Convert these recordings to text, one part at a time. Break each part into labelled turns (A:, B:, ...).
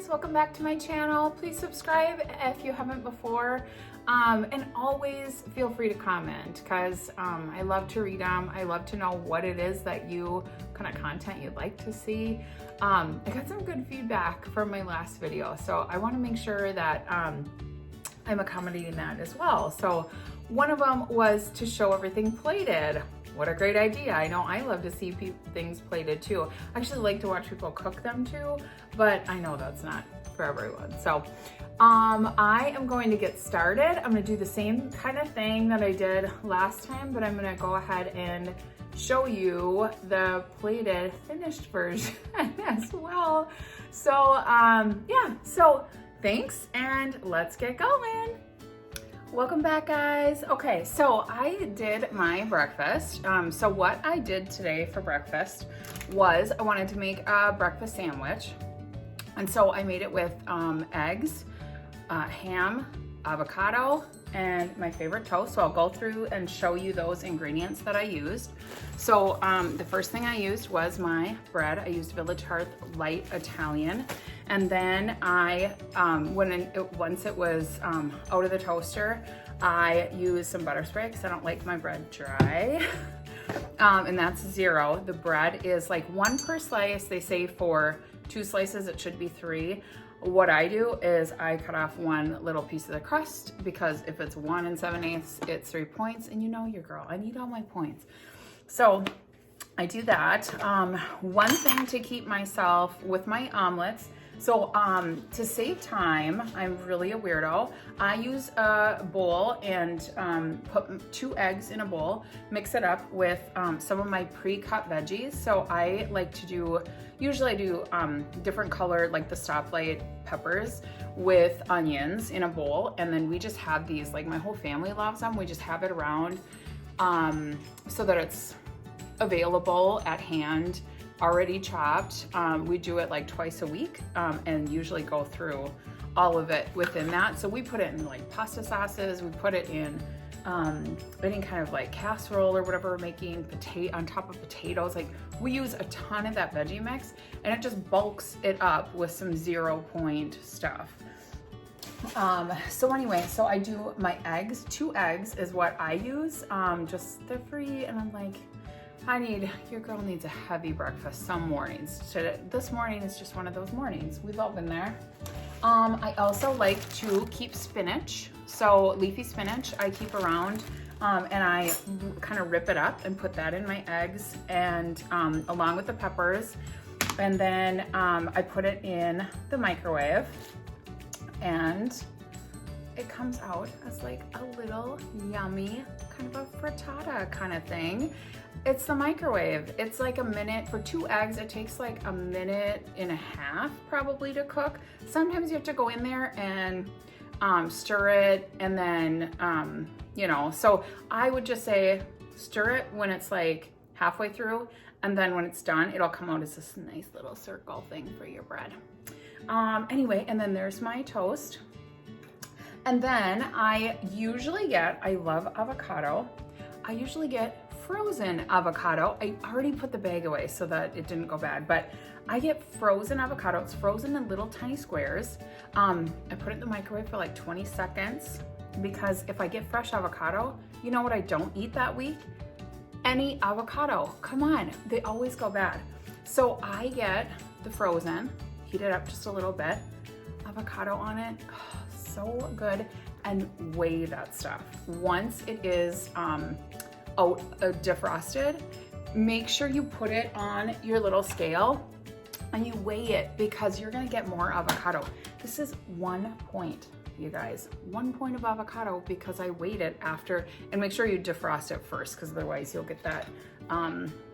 A: guys, welcome back to my channel. Please subscribe if you haven't before, and always feel free to comment because I love to read them. I love to know what it is that kind of content you'd like to see. I got some good feedback from my last video, so I want to make sure that I'm accommodating that as well. So one of them was to show everything plated. What a great idea. I know I love to see things plated too. I actually like to watch people cook them too, but I know that's not for everyone. So I am going to get started. I'm gonna do the same kind of thing that I did last time, but I'm gonna go ahead and show you the plated finished version as well. So yeah, so thanks and let's get going. Welcome back, guys. Okay, so I did my breakfast. So what I did today for breakfast was I wanted to make a breakfast sandwich. And so I made it with eggs, ham, avocado, and my favorite toast. So I'll go through and show you those ingredients that I used. So the first thing I used was my bread. I used Village Hearth Light Italian. And then once it was out of the toaster, I used some butter spray because I don't like my bread dry. And that's 0. The bread is like 1 per slice. They say for 2 slices, it should be 3. What I do is I cut off 1 little piece of the crust because if it's 1 7/8, it's 3 points. And you know your girl, I need all my points. So I do that. One thing to keep myself with my omelets. So to save time, I'm really a weirdo. I use a bowl and put 2 eggs in a bowl, mix it up with some of my pre-cut veggies. So I like to usually I do different colored, like the stoplight peppers with onions in a bowl. And then we just have these, like my whole family loves them. We just have it around so that it's available at hand, already chopped. We do it like twice a week and usually go through all of it within that. So we put it in like pasta sauces, we put it in any kind of like casserole or whatever we're making, on top of potatoes. Like we use a ton of that veggie mix and it just bulks it up with some 0 point stuff. So anyway, so I do my eggs. 2 eggs is what I use. Just they're free and I'm like, your girl needs a heavy breakfast some mornings. This morning is just one of those mornings. We've all been there. I also like to keep spinach. So leafy spinach I keep around and I kind of rip it up and put that in my eggs and along with the peppers. And then I put it in the microwave and it comes out as like a little yummy kind of a frittata kind of thing. It's the microwave. It's like a minute for 2 eggs. It takes like a minute and a half probably to cook. Sometimes you have to go in there and stir it and then, you know, so I would just say stir it when it's like halfway through and then when it's done, it'll come out as this nice little circle thing for your bread. Anyway, and then there's my toast. And then I love avocado. I usually get frozen avocado. I already put the bag away so that it didn't go bad, but I get frozen avocado. It's frozen in little tiny squares. I put it in the microwave for like 20 seconds because if I get fresh avocado, you know what I don't eat that week? Any avocado. Come on, they always go bad. So I get the frozen, heat it up just a little bit, avocado on it. Oh, so good. And weigh that stuff. Once it is defrosted, make sure you put it on your little scale and you weigh it because you're gonna get more avocado. This is 1 point, you guys. 1 point of avocado because I weighed it after, and make sure you defrost it first because otherwise you'll get that,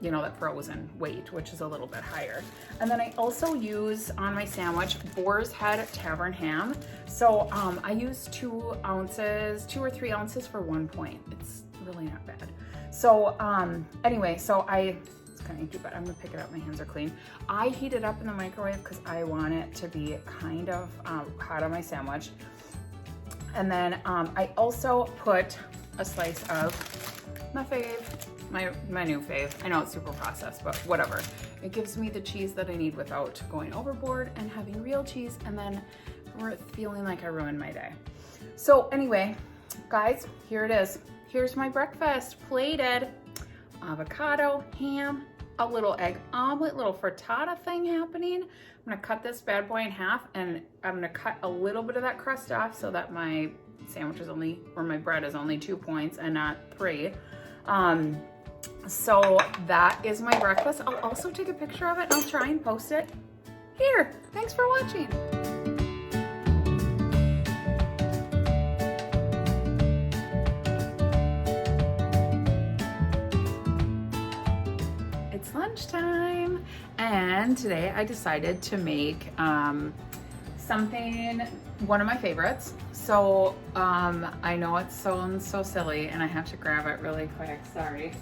A: you know, that frozen weight, which is a little bit higher. And then I also use on my sandwich Boar's Head Tavern ham. So I use 2 or 3 ounces for 1 point. It's really not bad. So anyway, so it's kind of inky, but I'm gonna pick it up, my hands are clean. I heat it up in the microwave because I want it to be kind of hot on my sandwich. And then I also put a slice of my fave, my new fave. I know it's super processed, but whatever. It gives me the cheese that I need without going overboard and having real cheese and then feeling like I ruined my day. So anyway, guys, here it is. Here's my breakfast, plated. Avocado, ham, a little egg omelet, little frittata thing happening. I'm gonna cut this bad boy in half and I'm gonna cut a little bit of that crust off so that my sandwich is only, or my bread is only 2 points and not 3. So that is my breakfast. I'll also take a picture of it and I'll try and post it here. Thanks for watching. It's lunchtime and today I decided to make something, one of my favorites. So I know it sounds so silly and I have to grab it really quick, sorry.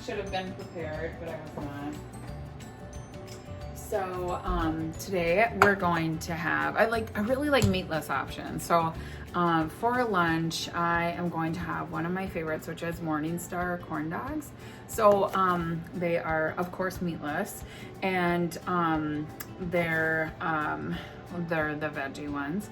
A: Should have been prepared, but I was not. So today we're going to have, I really like meatless options. So for lunch, I am going to have one of my favorites, which is Morningstar corn dogs. So they are, of course, meatless, and they're the veggie ones.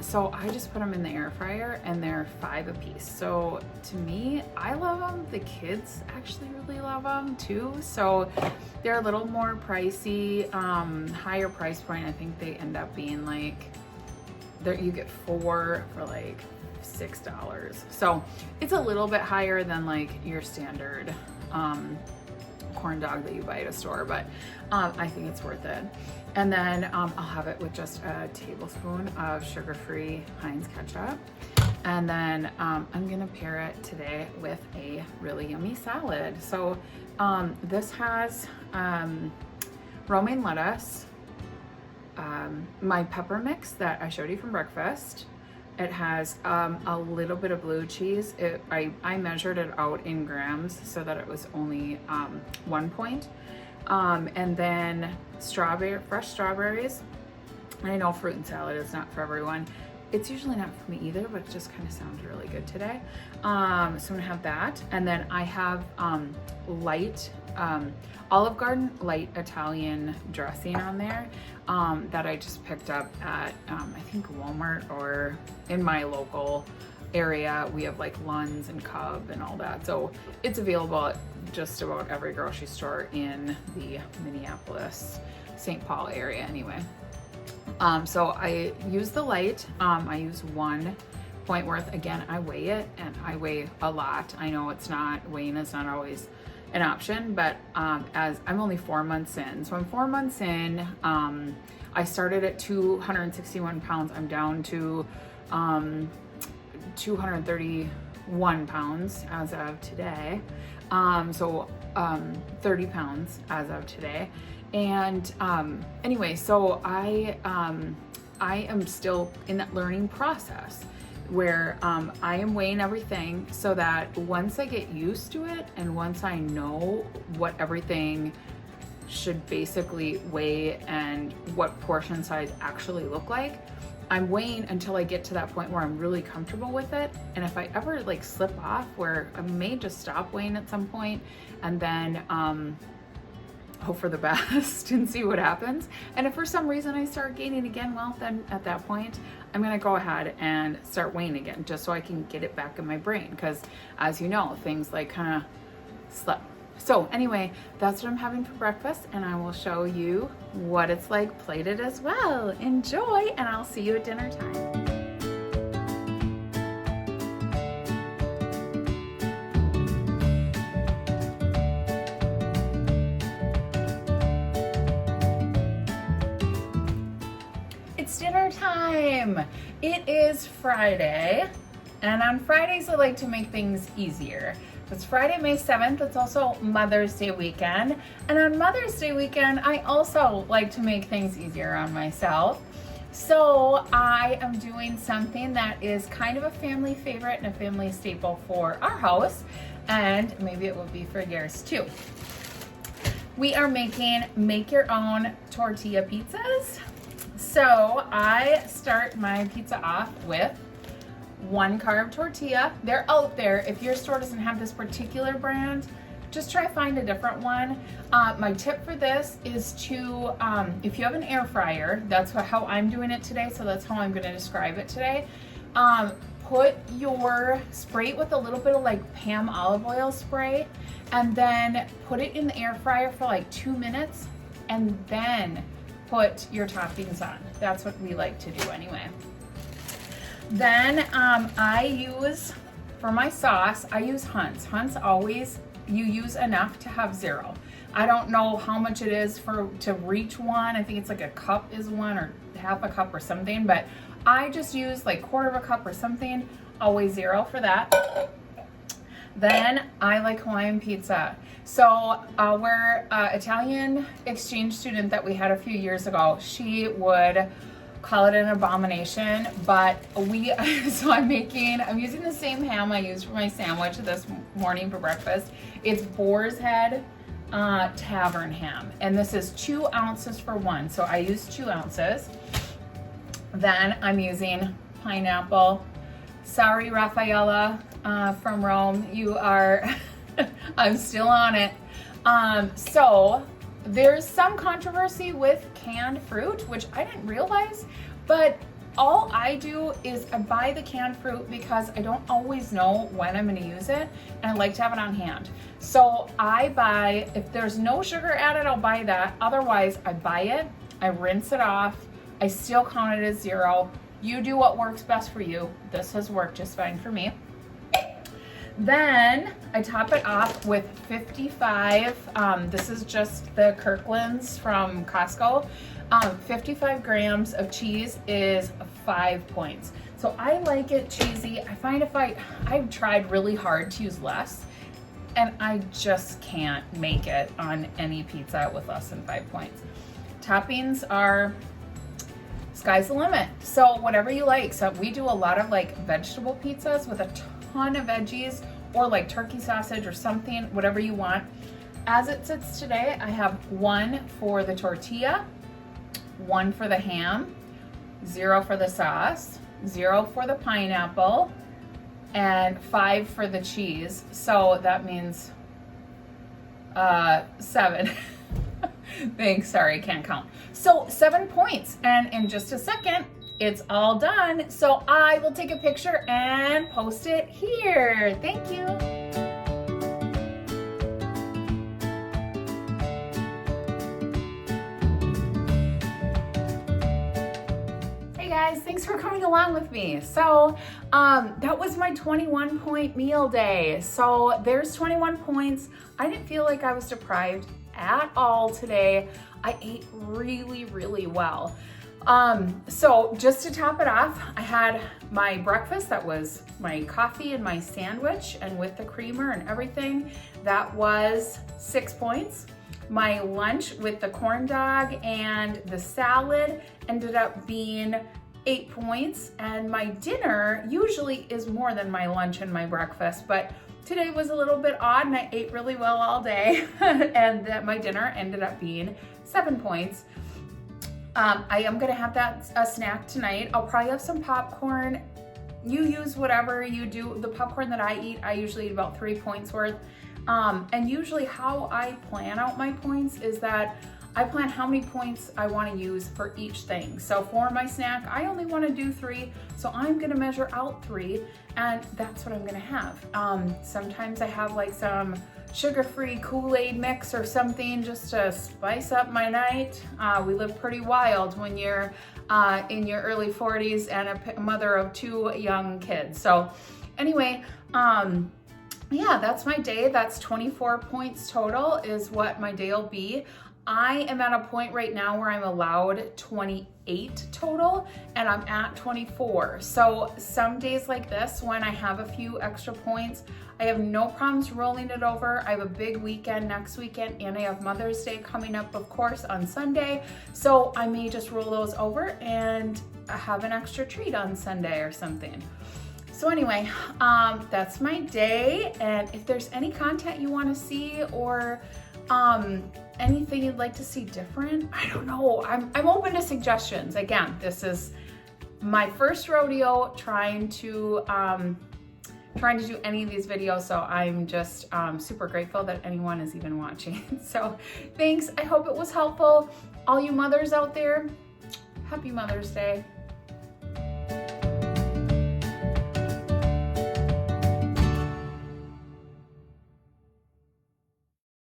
A: So I just put them in the air fryer and they're 5 a piece. So to me, I love them. The kids actually really love them too. So they're a little more pricey, higher price point. I think they end up being like, you get 4 for like $6. So it's a little bit higher than like your standard corn dog that you buy at a store, but I think it's worth it. And then I'll have it with just a tablespoon of sugar-free Heinz ketchup. And then I'm gonna pair it today with a really yummy salad. So this has romaine lettuce, my pepper mix that I showed you from breakfast. It has a little bit of blue cheese. I measured it out in grams so that it was only 1 point. And then fresh strawberries. I know fruit and salad is not for everyone. It's usually not for me either, but it just kind of sounds really good today. So I'm gonna have that. And then I have light Olive Garden light Italian dressing on there that I just picked up at I think Walmart, or in my local area we have like Lund's and Cub and all that. So it's available at just about every grocery store in the Minneapolis, St. Paul area anyway. So I use the light. I use 1 point worth. Again, I weigh it and I weigh a lot. I know weighing is not always an option, but as I'm only 4 months in. So I'm 4 months in. I started at 261 pounds. I'm down to 231 pounds as of today. So 30 pounds as of today. And anyway, so I am still in that learning process where I am weighing everything so that once I get used to it and once I know what everything should basically weigh and what portion size actually look like, I'm weighing until I get to that point where I'm really comfortable with it. And if I ever like slip off, where I may just stop weighing at some point and then hope for the best and see what happens. And if for some reason I start gaining again, well, then at that point, I'm gonna go ahead and start weighing again, just so I can get it back in my brain. Because as you know, things like kind of slip. So anyway, that's what I'm having for breakfast, and I will show you what it's like plated as well. Enjoy, and I'll see you at dinner time. It's dinner time. It is Friday, and on Fridays I like to make things easier. It's Friday, May 7th. It's also Mother's Day weekend. And on Mother's Day weekend, I also like to make things easier on myself. So I am doing something that is kind of a family favorite and a family staple for our house. And maybe it will be for yours too. We are making make your own tortilla pizzas. So I start my pizza off with 1 carb tortilla. They're out there. If your store doesn't have this particular brand, just try find a different one. My tip for this is to, if you have an air fryer, that's how I'm doing it today, so that's how I'm gonna describe it today. Spray it with a little bit of like Pam olive oil spray, and then put it in the air fryer for like 2 minutes, and then put your toppings on. That's what we like to do anyway. Then for my sauce, I use Hunt's. Hunt's always, you use enough to have 0. I don't know how much it is to reach 1. I think it's like a cup is 1 or half a cup or something, but I just use like 1/4 cup or something, always 0 for that. Then I like Hawaiian pizza. So our Italian exchange student that we had a few years ago, she would call it an abomination, but so I'm using the same ham I used for my sandwich this morning for breakfast. It's Boar's Head Tavern ham, and this is 2 ounces for 1, so I use 2 ounces. Then I'm using pineapple. Sorry, Raffaella from Rome, you are, I'm still on it. So there's some controversy with canned fruit, which I didn't realize, but all I do is I buy the canned fruit because I don't always know when I'm gonna use it, and I like to have it on hand. So I buy, if there's no sugar added, I'll buy that. Otherwise, I buy it, I rinse it off, I still count it as 0. You do what works best for you. This has worked just fine for me. Then I top it off with 55, this is just the Kirkland's from Costco. 55 grams of cheese is 5 points. So I like it cheesy. I find I've tried really hard to use less, and I just can't make it on any pizza with less than 5 points. Toppings are, sky's the limit. So whatever you like. So we do a lot of like vegetable pizzas with a ton of veggies, or like turkey sausage or something, whatever you want. As it sits today, I have 1 for the tortilla, 1 for the ham, 0 for the sauce, 0 for the pineapple, and 5 for the cheese. So that means 7. Thanks, sorry, I can't count. So 7 points, and in just a second, it's all done. So I will take a picture and post it here. Thank you. Hey guys, thanks for coming along with me. So that was my 21 point meal day. So there's 21 points. I didn't feel like I was deprived at all today. I ate really, really well. So just to top it off, I had my breakfast. That was my coffee and my sandwich, and with the creamer and everything, that was 6 points. My lunch with the corn dog and the salad ended up being 8 points, and my dinner usually is more than my lunch and my breakfast, but today was a little bit odd and I ate really well all day and my dinner ended up being 7 points. I am gonna have a snack tonight. I'll probably have some popcorn. You use whatever you do. The popcorn that I eat, I usually eat about 3 points worth. And usually how I plan out my points is that I plan how many points I want to use for each thing. So for my snack, I only want to do 3. So I'm going to measure out 3, and that's what I'm going to have. Sometimes I have like some sugar-free Kool-Aid mix or something just to spice up my night. We live pretty wild when you're in your early 40s and a mother of 2 young kids. So anyway, yeah, that's my day. That's 24 points total is what my day will be. I am at a point right now where I'm allowed 28 total and I'm at 24. So some days like this, when I have a few extra points, I have no problems rolling it over. I have a big weekend next weekend, and I have Mother's Day coming up, of course, on Sunday. So I may just roll those over and have an extra treat on Sunday or something. So anyway, that's my day. And if there's any content you want to see or anything you'd like to see different, I don't know. I'm open to suggestions. Again, this is my first rodeo trying to do any of these videos, so I'm just super grateful that anyone is even watching. So thanks, I hope it was helpful. All you mothers out there, happy Mother's Day.